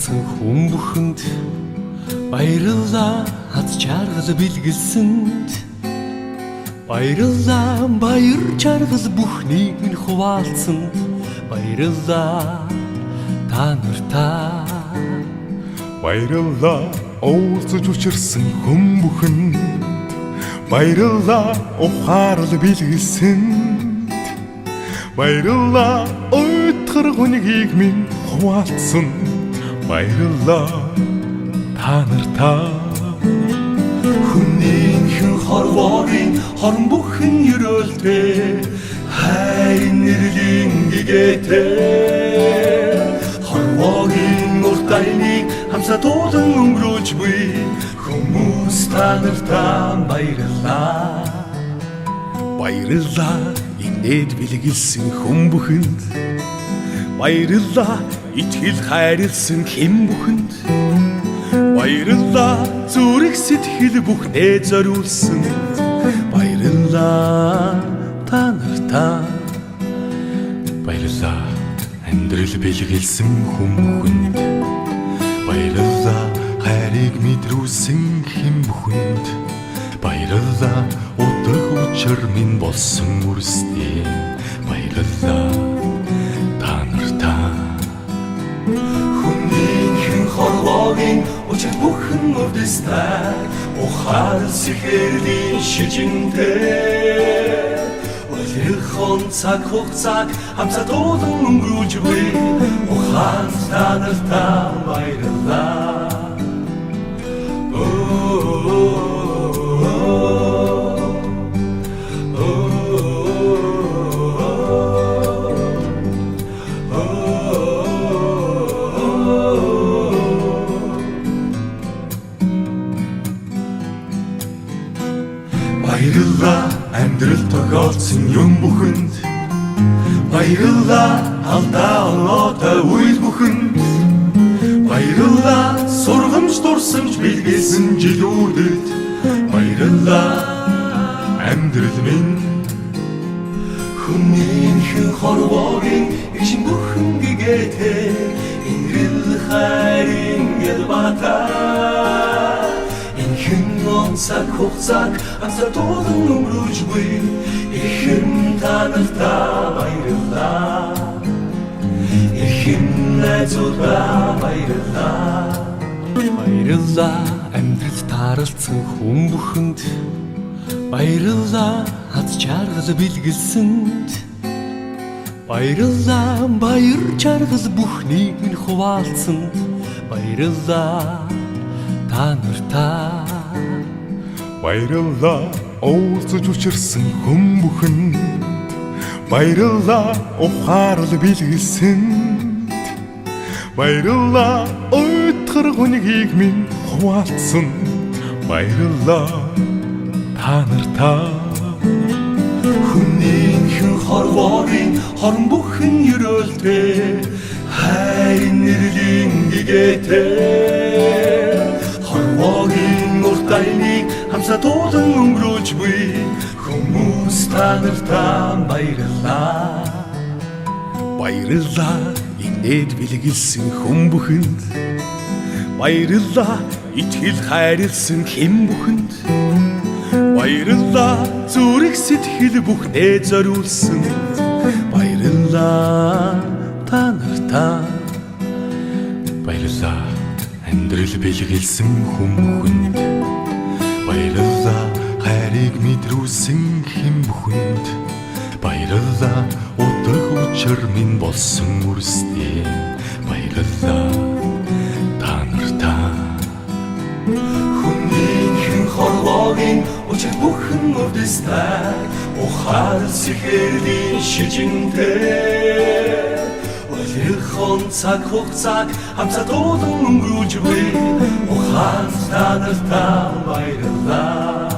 таарлсан хүн бүхэнд баярлалаа хаз чаргал бэлгэлсэнд баярлалаа баяр чаргал бүхнийг минь хуваалцсанд баярлалаа та нартаа баярлалаа уулзаж учирсан хүн бүхэнд баярлалаа ухаарл бэлгэлсэнд баярлалаа өтгөр хүнийг минь хуваалцсан баярлалаа та нартаа хүнийхэн хорвоогийн хорон бүхэн ерөөлтэй хайрын нэрлийн гэгээтэй хорвоогийн урт айныг хамсатуулан өнгөрүүлж буй хүмүүс та нартаа баярлалаа баярлалаа инээд бэлгэлсэн хүн бүхэнд баярлалаа итгэл хайрлсан хэн бүхэнд баярлалаа зүрх сэтгэл бүхнээ зориулсан баярлалаа та нартаа баярлалаа амьдрал бэлгэлсэн хүн бүхэнд баярлалаа хайрыг мэдрүүлсэн хэн бүхэнд баярлалаа утга учир минь болсон үрстэй баярлалаа та нартаа хүнийхэн хорвоогийн учир бүхэн урдстай ухаал сэхэрлийн шижинтэй олихон цаг хугацааг хамсатуулан өнгөрүүлж буй ухаал та нартаа баярлалаа баярлалаа амьдрал тохиолдсон юм бүхэнд баярлалаа алдаа оноотой үйл бүхэнд баярлалаа сургамж дурсамж бэлгэлсэн жилүүдэд баярлалаа амьдрал минь хүнийхэн хорвоогийн ишин бүхэн гэгээтэй инрэл хайрын ялбатаа цаг хугацааг хамсатуулан өнгөрүүлж буй ихэм та нартаа баярлалаа ихэм найзуудаа баярлалаа баярлалаа амьдрал таарлцсан хүн бүхэнд баярлалаа хаз чаргал бэлгэлсэнд баярлалаа баяр чаргал бүхнийг минь хуваалцсанд баярлалаа та нартаа баярлалаа уулзаж учирсан хүн бүхэнд баярлалаа ухаарл бэлгэлсэнд баярлалаа өтгөр хүнийг минь хуваалцсан баярлалаа та нартаа хүнийхэн хорвоогийн хорон бүхэн ерөөлтэй хайрын нэрлийн гэгээтэй хорвоогийн урт айныг хамсатуулан өнгөрүүлж буй хүмүүс та нартаа баярлалаа баярлалаа инээд бэлгэлсэн хүн бүхэнд баярлалаа итгэл хайрлсан хэн бүхэнд баярлалаа зүрх сэтгэл бүхнээ зориулсан баярлалаа та нартаа баярлалаа амьдрал бэлгэлсэн хүн бүхэнд баярлалаа хайрыг мэдрүүлсэн хэн бүхэнд баярлалаа утга учир минь болсон үрстэй баярлалаа та нартаа хүнийхэн хорвоогийн учир бүхэн урдстай ухаал сэхэрлийн шижинтэй олихон цаг хугацааг хамсатуулан өнгөрүүлж буй ухаал та нартаа баярлалаа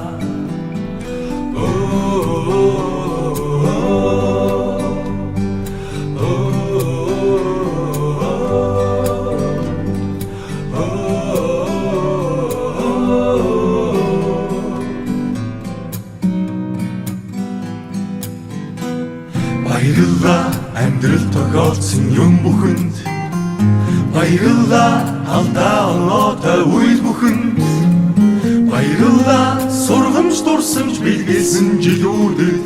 баярлалаа амьдрал тохиолдсон юм бүхэнд баярлалаа алдаа олоотой үйл бүхэнд баярлалаа сургамж дурсамж бэлгэлсэн жилүүдэд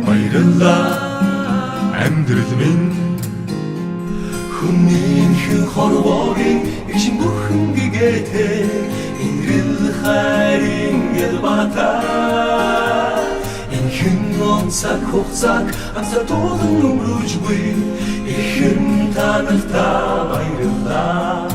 баярлалаа амьдрал минь Хүнийхэн хорвогийн ижин бүхэн гэгээтэй Инрэл хайрын ялбата Инхэн онцаг хугацааг амсар дуулан өнгөрөөж буй Ихэн та нартай баярлалаа